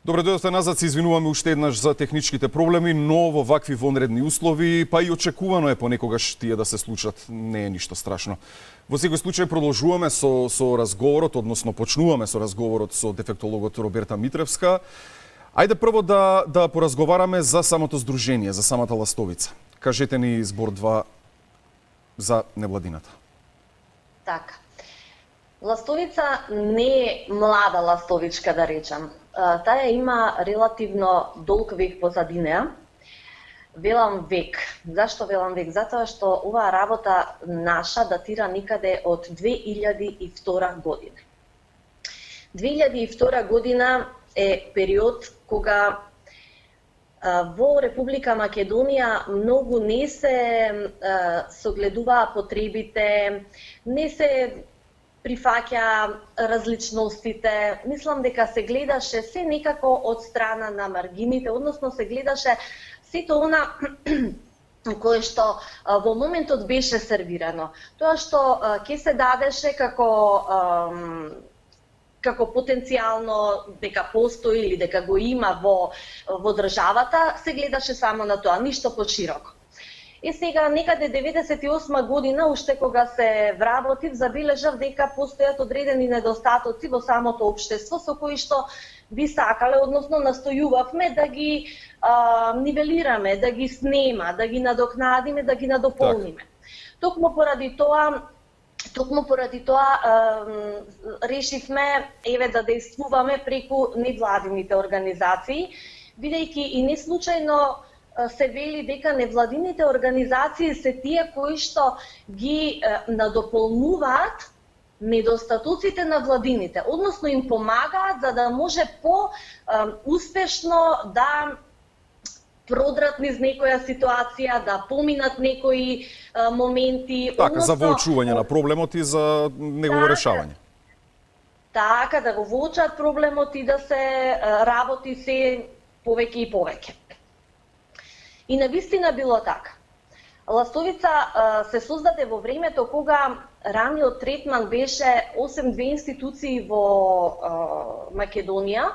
Добре дојдовте назад, се извинуваме уште еднаш за техничките проблеми, но во вакви вонредни услови, па и очекувано е понекогаш тие да се случат, не е ништо страшно. Во секој случај продолжуваме со разговорот, односно почнуваме со разговорот со дефектологот Роберта Митревска. Ајде прво да поразговараме за самото здружение, за самата ластовица. Кажете ни збор два за невладината. Така. Ластовица не е млада ластовичка, да речам. Таа има релативно долг век позади неа. Велам век. Зашто велам век? Затоа што оваа работа наша датира никаде од 2002 година. 2002 година е период кога во Република Македонија многу не се согледуваа потребите, не се прифаќа различностите. Мислам дека се гледаше се некако од страна на маргините, односно се гледаше сето она кое што во моментот беше сервирано. Тоа што ќе се дадеше како потенцијално дека постои или дека го има во државата, се гледаше само на тоа, ништо пошироко. И сега, некаде 98 година, уште кога се вработив, забележав дека постојат одредени недостатоци во самото општество со кои што би сакале, односно настојувавме да ги нивелираме, да ги снема, да ги надокнадиме, да ги надополниме. Токму поради тоа решивме да действуваме преку невладините организации, бидејќи и не случајно се вели дека невладините организации се тие кои што ги надополнуваат недостатоците на владините, односно им помагаат за да може по-успешно да продрат низ некоја ситуација, да поминат некои моменти. Така, за воочување на проблемот и за негово решавање. Така, да го воочат проблемот и да се работи се повеќе и повеќе. И навистина било така. Ластовица се создаде во времето кога раниот третман беше, освен две институции во Македонија,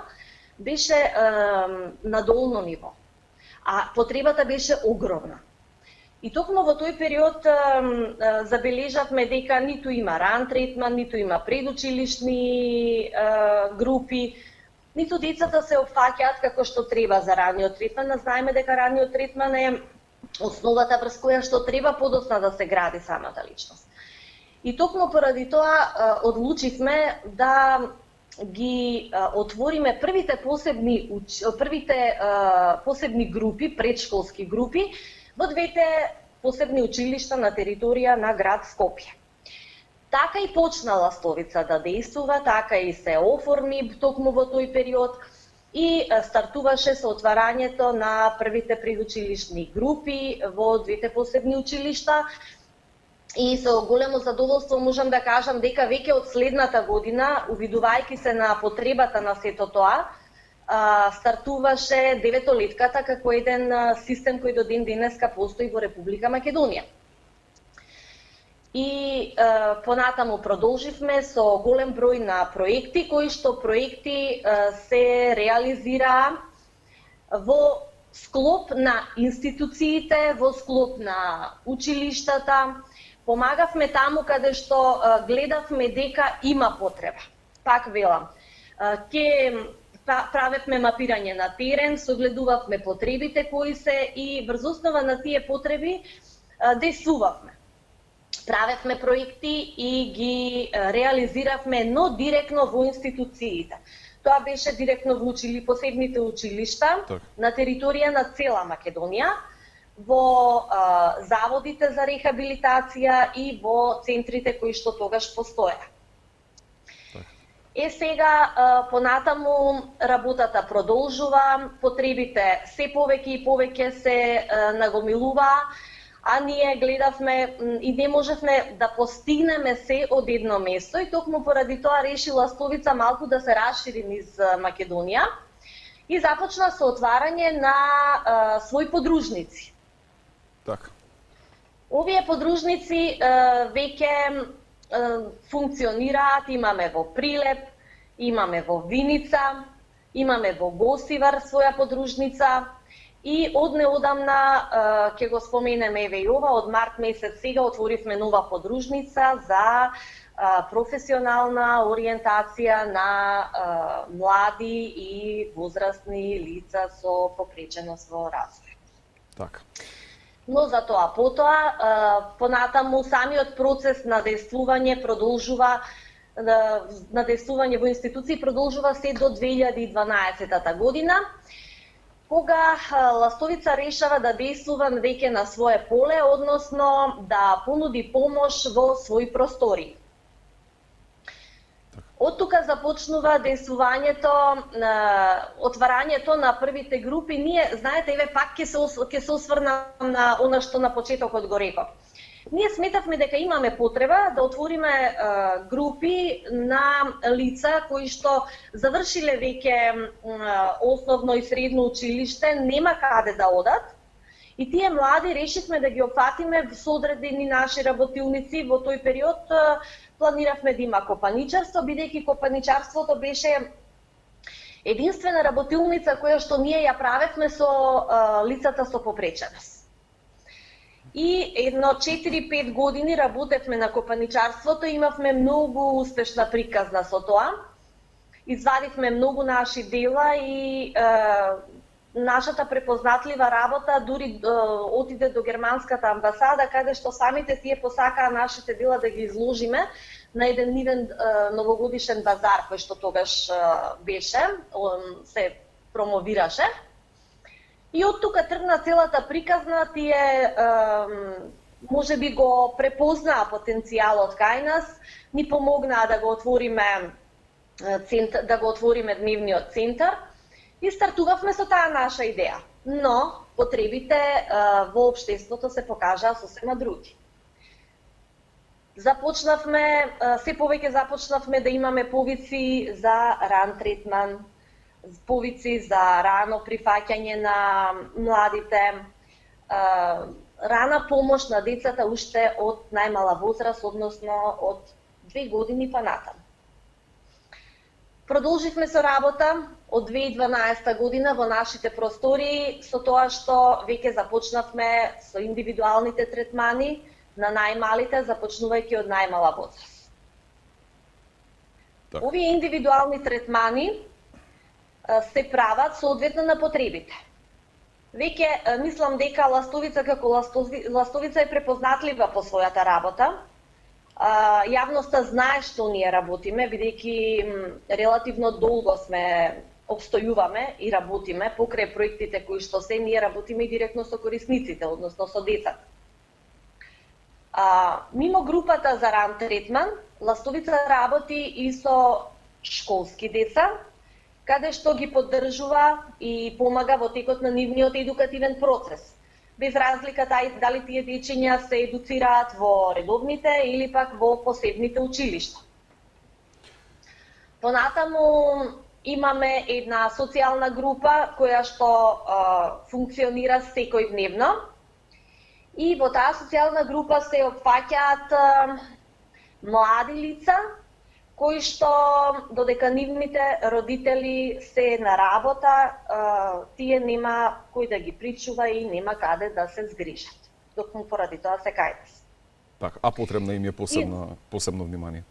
беше на долно ниво. А потребата беше огромна. И токму во тој период забележавме дека ниту има ран третман, ниту има предучилишни групи, ниту децата се опфаќаат како што треба за раниот третман. Знаеме дека раниот третман е основата врз која што треба подоцна да се гради самата личност. И токму поради тоа одлучивме да ги отвориме првите посебни групи, предшколски групи, во двете посебни училишта на територија на град Скопје. Така и почна Ластовица да действува, така и се оформи токму во тој период и стартуваше со отварањето на првите предучилишни групи во двете посебни училишта. И со големо задоволство можам да кажам дека веќе од следната година, увидувајќи се на потребата на сето тоа, стартуваше деветолетката како еден систем кој до ден денеска постои во Република Македонија. И понатаму продолживме со голем број на проекти, кои што проекти се реализираа во склоп на институциите, во склоп на училиштата. Помагавме таму каде што гледавме дека има потреба. Пак велам, ќе правевме мапирање на терен, согледувавме потребите кои се и врз основа на тие потреби действувавме. Правевме проекти и ги реализиравме, но директно во институциите. Тоа беше директно во посебните училишта на територија на цела Македонија, во заводите за рехабилитација и во центрите кои што тогаш постоја. Сега, понатаму, работата продолжува, потребите се повеќе и повеќе се нагомилуваа, а ние гледавме и не можевме да постигнеме се од едно место и токму поради тоа реши Ластовица малку да се расшири низ Македонија и започна со отварање на своји подружници. Така. Овие подружници веќе функционираат, имаме во Прилеп, имаме во Виница, Имаме во Госивар своја подружница и од неодамна, ќе го споменеме еве и ова, од март месец сега отворивме нова подружница за професионална ориентација на млади и возрастни лица со попреченост во развој. Така. Но за тоа потоа, понатаму самиот процес на действување продолжува, на действување во институции продолжува се до 2012 година, кога Ластовица решава да действува веќе на свое поле, односно да понуди помош во своји простори. Од тука започнува действувањето, отварањето на првите групи. Ние, знаете, еве пак ќе се осврнам на она што на почетокот го реков. Ние сметавме дека имаме потреба да отвориме групи на лица кои што завршиле веќе основно и средно училиште, нема каде да одат. И тие млади решивме да ги опфатиме со одредени наши работилници. Во тој период планиравме да има копаничарство, бидејќи копаничарството беше единствена работилница која што ние ја правевме со лицата со попреченост. И едно 4-5 години работевме на копаничарството, имавме многу успешна приказна со тоа. Извадивме многу наши дела и нашата препознатлива работа дури отиде до германската амбасада, каде што самите тие посакаа нашите дела да ги изложиме на еден нивен новогодишен базар кој што тогаш беше, се промовираше. И од тука тргна целата приказна, тие можеби го препознаа потенцијалот кај нас, ни помогнаа да го отвориме дневниот центар. И стартувавме со таа наша идеја, но потребите во општеството се покажаа сосема други. Се повеќе започнавме да имаме повици за ран третман, повици за рано прифаќање на младите, рана помош на децата уште од најмала возраст, односно од 2 години па натаму. Продолживме со работа од 2012 година во нашите простори, со тоа што веќе започнавме со индивидуалните третмани на најмалите, започнувајќи од најмала возраст. Так. Овие индивидуални третмани се прават соодветно на потребите. Веќе мислам дека Ластовица како Ластовица е препознатлива по својата работа. Јавноста знае што ние работиме, бидејќи релативно долго сме обстојуваме и работиме покрај проектите кои што се, ние работиме и директно со корисниците, односно со децата. Мимо групата за ран третман, Ластовица работи и со школски деца, каде што ги поддржува и помага во текот на нивниот едукативен процес. Без разлика дали тие дечиња се едуцираат во редовните или пак во посебните училишта. Понатаму имаме една социјална група која што функционира секојдневно и во таа социјална група се опфаќаат млади лица кои што додека нивните родители се на работа, тие нема кој да ги причува и нема каде да се згрижат, доколку поради тоа се кај нас. Така, а потребно им е посебно внимание.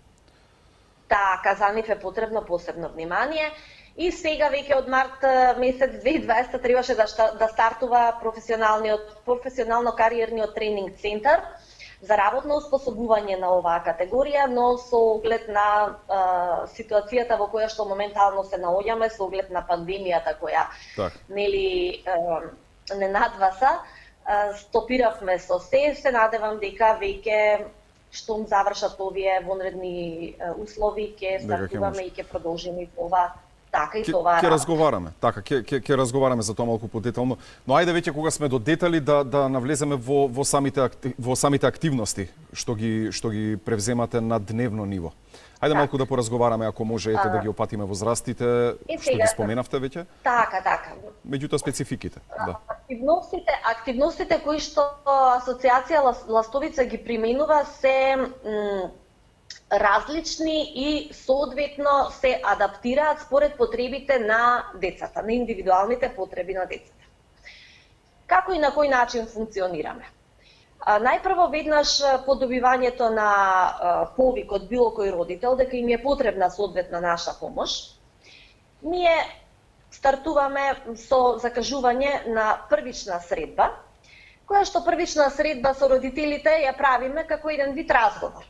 Така, за нив е потребно посебно внимание. И сега веќе од март месец 2020 требаше да стартува професионално-кариерниот тренинг центар за работно успособување на оваа категорија, но со оглед на ситуацијата во која што моментално се наоѓаме, со оглед на пандемијата која нели не надваса, стопиравме со се надевам дека веќе штом завршат овие вонредни услови ќе стартуваме и ќе продолжиме ова. Така и тоа. Ќе разговараме. Така, ќе разговараме за тоа малку подетално. Но ајде веќе кога сме до детали да навлеземе во самите активности што ги превземате на дневно ниво. Ајде малку да поразговараме, ако може, да ги опатиме возрастите, што ги споменавте веќе. Така. Меѓутоа спецификите, да. Активностите кои што Асоциација Ластовица ги применува се различни и соодветно се адаптираат според потребите на децата, на индивидуалните потреби на децата. Како и на кој начин функционираме? Најпрво веднаш по добивањето на повик од било кој родител дека им е потребна соодветна наша помош, ние стартуваме со закажување на првична средба, која што првична средба со родителите ја правиме како еден вид разговор.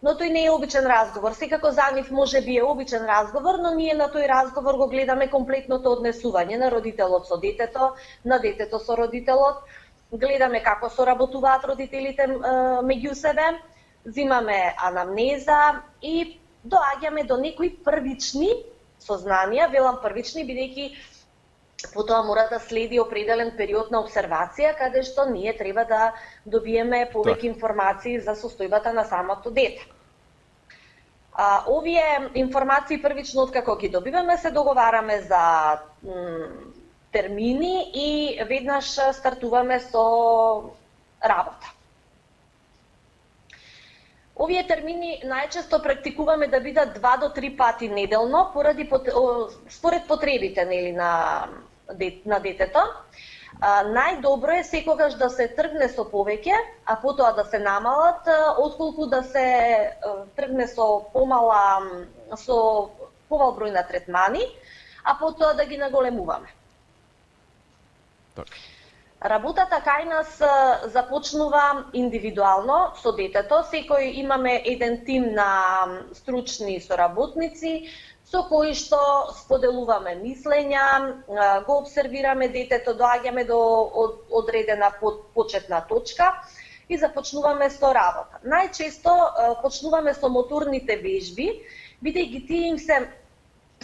Но тој не е обичен разговор. Секако за нив може би е обичен разговор, но ние на тој разговор го гледаме комплетното однесување на родителот со детето, на детето со родителот. Гледаме како соработуваат родителите меѓу себе, взимаме анамнеза и доаѓаме до некои првични сознанија, велам првични, бидејќи потоа мора да следи определен период на обсервација, каде што ние треба да добиеме повеќе информации за состојбата на самото дете. Овие информации првично откако ги добиваме се договараме за термини и веднаш стартуваме со работа. Овие термини најчесто практикуваме да бидат 2 до 3 пати неделно според потребите на детето. Најдобро е секогаш да се тргне со повеќе, а потоа да се намалат, отколку да се тргне со помал број на третмани, а потоа да ги наголемуваме. Так. Работата кај нас започнува индивидуално со детето. Секој имаме еден тим на стручни соработници со кои што споделуваме мислења, го обсервираме детето, доаѓаме до одредена почетна точка и започнуваме со работа. Најчесто почнуваме со моторните вежби, бидејќи тие им се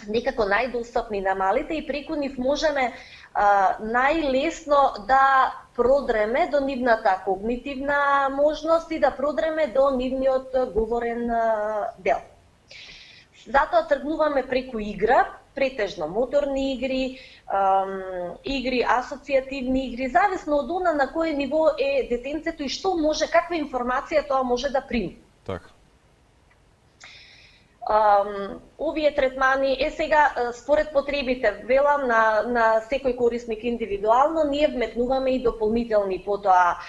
некако најдостапни на малите и преку нив можеме најлесно да продреме до нивната когнитивна можност и да продреме до нивниот говорен дел. Затоа тргнуваме преку игра, претежно моторни игри, игри, асоцијативни игри, зависно од она на кое ниво е детенцето и што може, каква информација тоа може да прими. Така. Овие третмани сега според потребите, велам на секој корисник индивидуално, ние вметнуваме и дополнителни потоа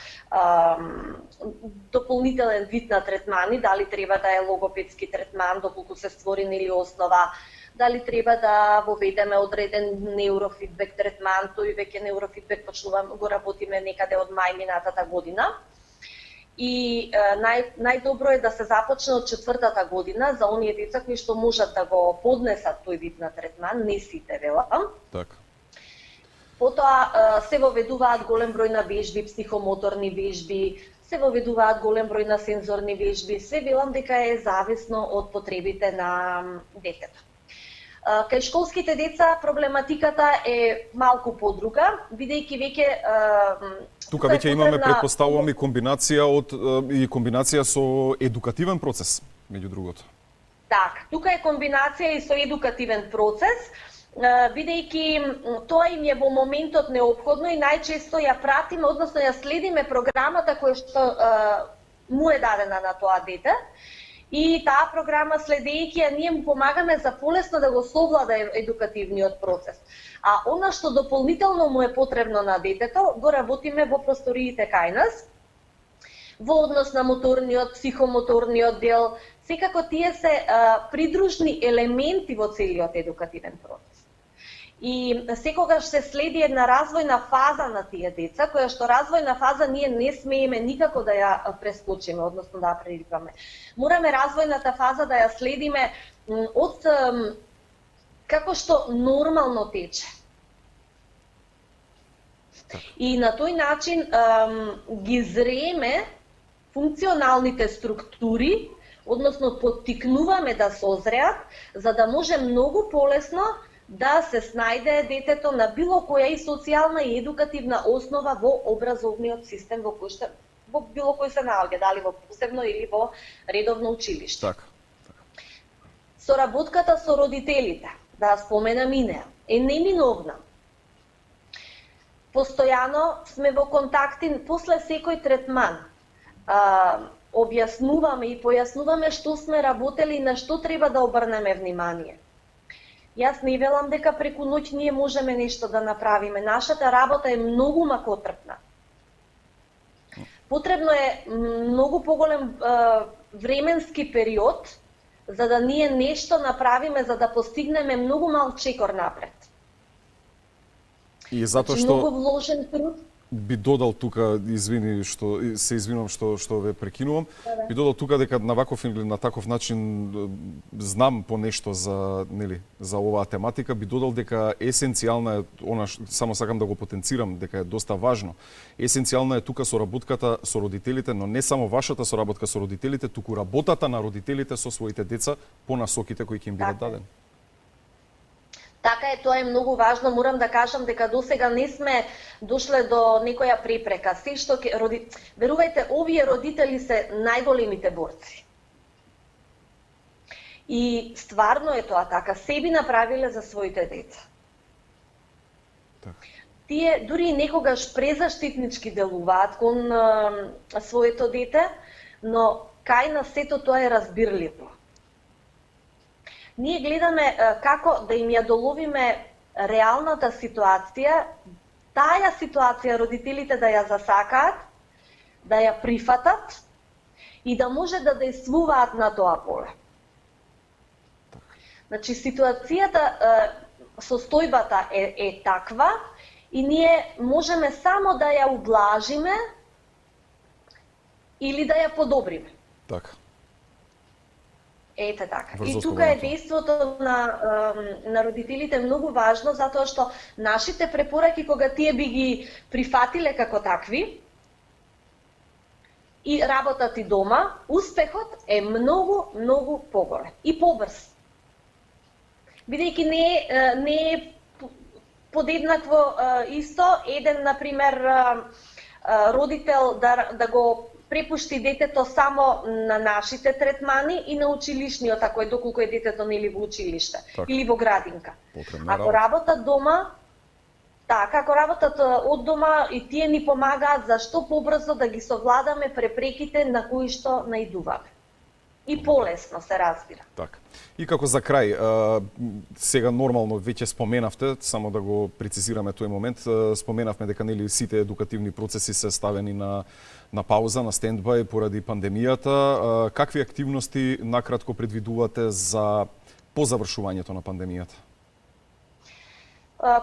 дополнителен вид на третмани, дали треба да е логопедски третман доколку се створи нели основа, дали треба да воведеме одреден неурофидбек третман, тој веќе неурофидбек почнуваме го работиме некаде од мај минатата година. И најдобро е да се започне од 4-та година за оние деца кои што можат да го поднесат тој вид на третман, не сите велам. Така. Потоа се воведуваат голем број на вежби, психомоторни вежби, се воведуваат голем број на сензорни вежби, се велам дека е зависно од потребите на детето. Кај школските деца проблематиката е малку подруга, бидејќи веќе тука веќе имаме претпоставувам и комбинација со едукативен процес, меѓу другото. Така, тука е комбинација и со едукативен процес, бидејќи тоа им е во моментот неопходно и најчесто ја пратиме, односно ја следиме програмата која што му е дадена на тоа дете. И таа програма следејќи ја ние му помагаме за полесно да го совлада едукативниот процес. А она што дополнително му е потребно на детето, го работиме во просториите кај нас, во однос на моторниот, психомоторниот дел, секако тие се придружни елементи во целиот едукативен процес. И секогаш се следи една развојна фаза на тие деца, која што развојна фаза ние не смееме никако да ја прескочиме, односно да ја прерипаме. Мораме развојната фаза да ја следиме од како што нормално тече. И на тој начин ги зреме функционалните структури, односно поттикнуваме да созреат, за да може многу полесно да се снајде детето на било која и социјална и едукативна основа во образовниот систем во било кој се наоѓа, дали во посебно или во редовно училиште. Така. Соработката со родителите, да споменам и неа, е неминовна. Постојано сме во контакти после секој третман. објаснуваме и појаснуваме што сме работели и на што треба да обрнеме внимание. Јас не велам дека преку ноќ ние можеме нешто да направиме. Нашата работа е многу макотрпна. Потребно е многу поголем временски период за да ние нешто направиме за да постигнеме многу мал чекор напред. И затоа Значи, што многу вложен труд. би додал тука, извини што се извинувам што ве прекинувам, би додал тука дека на ваков или на таков начин знам по нешто за за оваа тематика, би додал дека есенцијална е само сакам да го потенцирам дека е доста важно. Есенцијална е тука соработката со родителите, но не само вашата соработка со родителите, туку работата на родителите со своите деца по насоките кои ќе им бидат дадени. Така е, тоа е многу важно. Морам да кажам дека досега не сме дошле до некоја препрека. Се што верувајте, овие родители се најголемите борци. И стварно е тоа така. Се би направиле за своите деца. Тие дури некогаш презаштитнички делуваат кон своето дете, но кај на сето тоа е разбирливо. Ние гледаме како да им ја доловиме реалната ситуација, таа ситуација родителите да ја засакаат, да ја прифатат и да може да действуваат на тоа поле. Значи, ситуацијата, состојбата е таква и ние можеме само да ја ублажиме или да ја подобриме. Така. Ете така. Врзо И тука е споменато. действото на родителите многу важно, затоа што нашите препораки, кога тие би ги прифатиле како такви, и работат и дома, успехот е многу, многу поголем и побрз. Бидејќи не е подеднакво исто, еден, например, родител да го препушти детето само на нашите третмани и на училишниот, ако е доколку е детето нели во училиште или во градинка. Ако работат дома, така, ако работат од дома и тие ни помагаат за што побрзо да ги совладаме препреките на кои што наидуваме. И полесно се разбира. Така. И како за крај, сега нормално веќе споменавте, само да го прецизираме тој момент, споменавме дека нели сите едукативни процеси се ставени на пауза, на стендбај поради пандемијата. Какви активности накратко предвидувате за по завршувањето на пандемијата?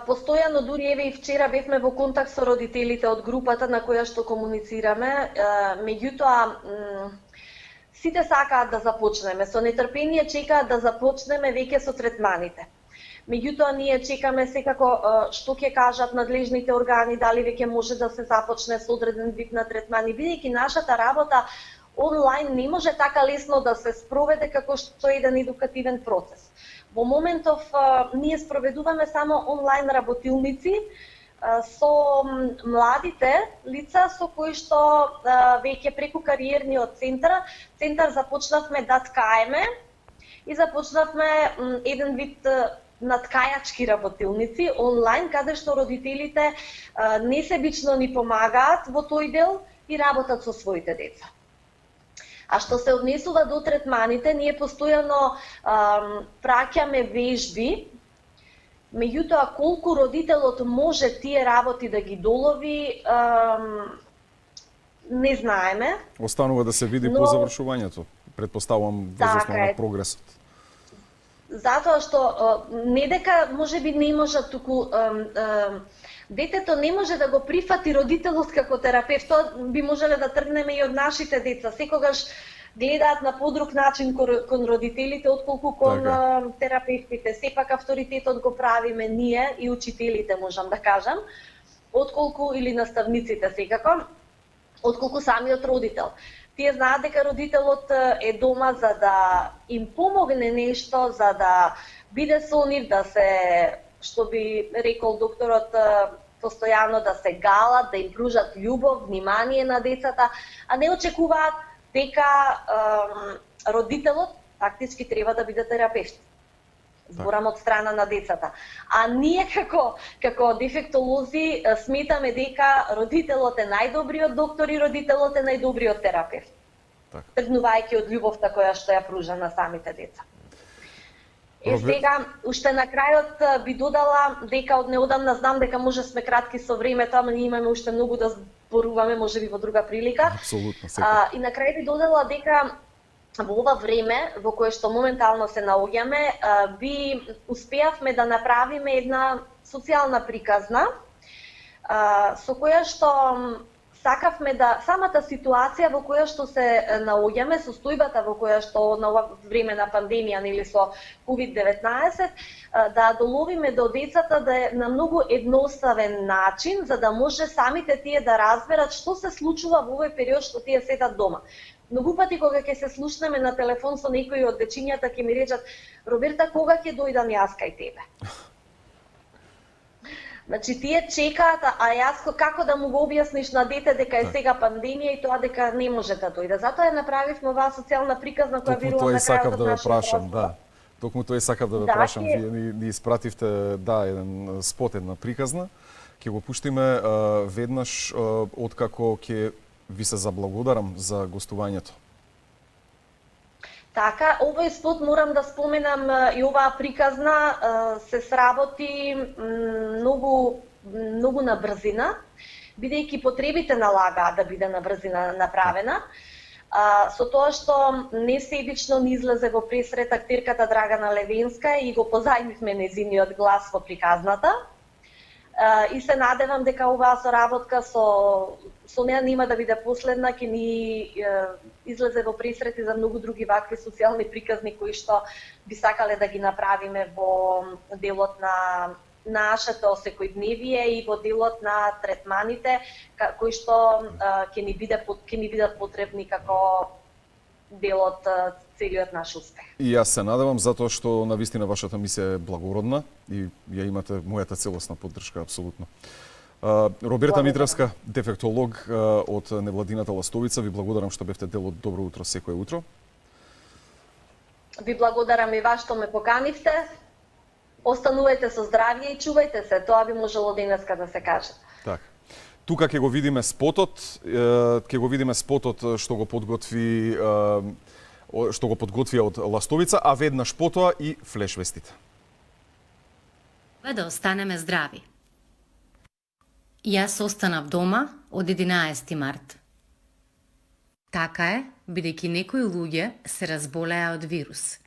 Постојано, дури еве и вчера бевме во контакт со родителите од групата на која што комуницираме, меѓутоа сите сакаат да започнеме, со нетрпение чекаат да започнеме веќе со третманите. Меѓутоа, ние чекаме секако што ќе кажат надлежните органи, дали веќе може да се започне со одреден вид на третмани, бидејќи нашата работа онлайн не може така лесно да се спроведе како што е еден едукативен процес. Во моментов ние спроведуваме само онлайн работилници со младите лица со кои што веќе преку кариерниот центар започнавме да ткаеме и започнавме еден вид наткајачки работилници онлайн, каде што родителите несебично ни помагаат во тој дел и работат со своите деца. А што се однесува до третманите, ние постојано праќаме вежби, меѓутоа колку родителот може тие работи да ги долови, не знаеме. Останува да се види по завршувањето, предпоставувам врз основа на прогресот. Затоа што не дека можеби не може, туку детето не може да го прифати родителот како терапевт. Тоа би можеле да тргнеме и од нашите деца. Секогаш гледаат на подруг начин кон родителите отколку кон терапевтите. Сепак авторитетот го правиме ние и учителите, можам да кажам, отколку или наставниците секако, отколку самиот родител. Тие знаат дека родителот е дома за да им помогне нешто, за да биде со нив, да се, што би рекол докторот, постојано да се галат, да им пружат љубов, внимание на децата, а не очекуваат дека родителот фактички треба да биде терапевт. Зборам од страна на децата. А ние како дефектолози сметаме дека родителот е најдобриот доктор и родителот е најдобриот терапевт. тргнувајќи од љубовта која што ја пружа на самите деца. Сега, уште на крајот би додала дека од неодамна знам дека може сме кратки со времето, ама ние имаме уште многу да зборуваме, можеби во друга прилика. Апсолутно, и на крај би додала дека во ова време во кое што моментално се наоѓаме, би успеавме да направиме една социјална приказна, со која што сакавме да самата ситуација во која што се наоѓаме, состојбата во која што на ова време на пандемија или со COVID-19, да доловиме до децата да е на многу едноставен начин, за да може самите тие да разберат што се случува во овој период што тие седат дома. Многу пати кога ќе се слушнеме на телефон со некои од дечињата ќе ми речат: Роберта, кога ќе дојдам јас кај тебе? Значи, тие чекаат, а јас како да му го објасниш на дете дека е сега пандемија и тоа дека не може да дојде. Затоа ја направивме оваа социјална приказна која верувам на крајот од нашиот разговор. Токму тоа сакав да ве прашам. Вие ни испративте, еден спот, една приказна. Ќе го пуштиме веднаш откако ќе ви се заблагодарам за гостувањето. Така, овој спот морам да споменам и оваа приказна се сработи многу на брзина, бидејќи потребите налагаат да биде на брзина направена. Со тоа што несебично ни излезе во пресрет актерката Драгана Левенска и го позајмивме нејзиниот глас во приказната. И се надевам дека оваа соработка со неа нема да биде последна, ќе ни излезе во пресрет и за многу други вакви социјални приказни кои што би сакале да ги направиме во делот на нашето секојдневие и во делот на третманите кои што ќе ни бидат потребни како дел од целиот наш успех. И јас се надевам, затоа што навистина вашата мисија е благородна и ја имате мојата целосна поддршка апсолутно. Роберта Митревска, дефектолог од невладината Ластовица, ви благодарам што бевте дел од Добро утро секое утро. Ви благодарам и вас што ме поканивте. Останувајте со здравје и чувајте се, тоа би можело денеска да се каже. Така. Тука ќе го видиме спотот, што го подготвија од Ластовица, а веднаш потоа и флеш вестите. Да останеме здрави. Јас останав дома од 11 март. Така е, бидејќи некои луѓе се разболеа од вирус.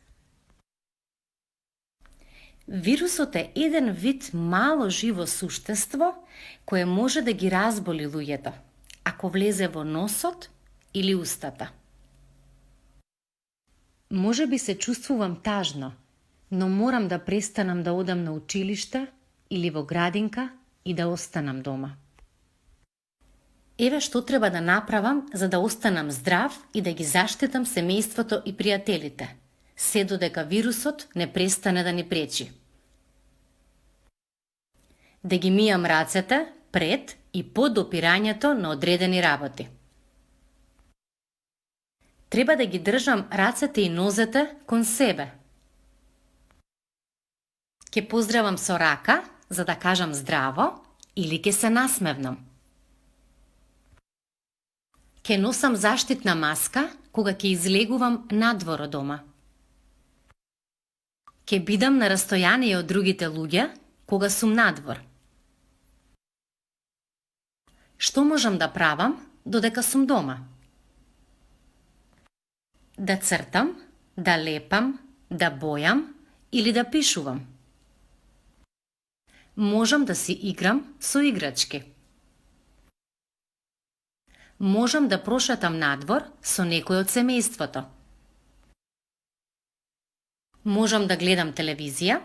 Вирусот е еден вид мало живо суштество кое може да ги разболи луѓето, ако влезе во носот или устата. Може би се чувствувам тажно, но морам да престанам да одам на училиште или во градинка и да останам дома. Еве што треба да направам за да останам здрав и да ги заштитам семејството и пријателите, се додека вирусот не престане да ни пречи. Да ги мијам рацете пред и по допирањето на одредени работи. Треба да ги држам рацете и нозете кон себе. Ке поздравам со рака, за да кажам здраво, или ке се насмевнам. Ке носам заштитна маска кога ќе излегувам надвор од дома. Ке бидам на растојание од другите луѓе кога сум надвор. Што можам да правам додека сум дома? Да цртам, да лепам, да бојам или да пишувам. Можам да си играм со играчки. Можам да прошетам надвор со некој од семејството. Можам да гледам телевизија.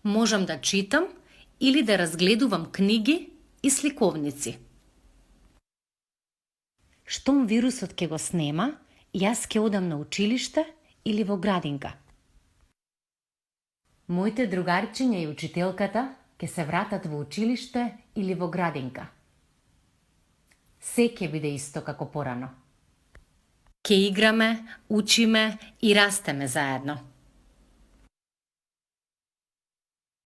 Можам да читам или да разгледувам книги и сликовници. Штом вирусот ќе го снема, јас ќе одам на училиште или во градинка. Моите другарчиња и учителката ќе се вратат во училиште или во градинка. Се ќе биде исто како порано. Ќе играме, учиме и растеме заедно.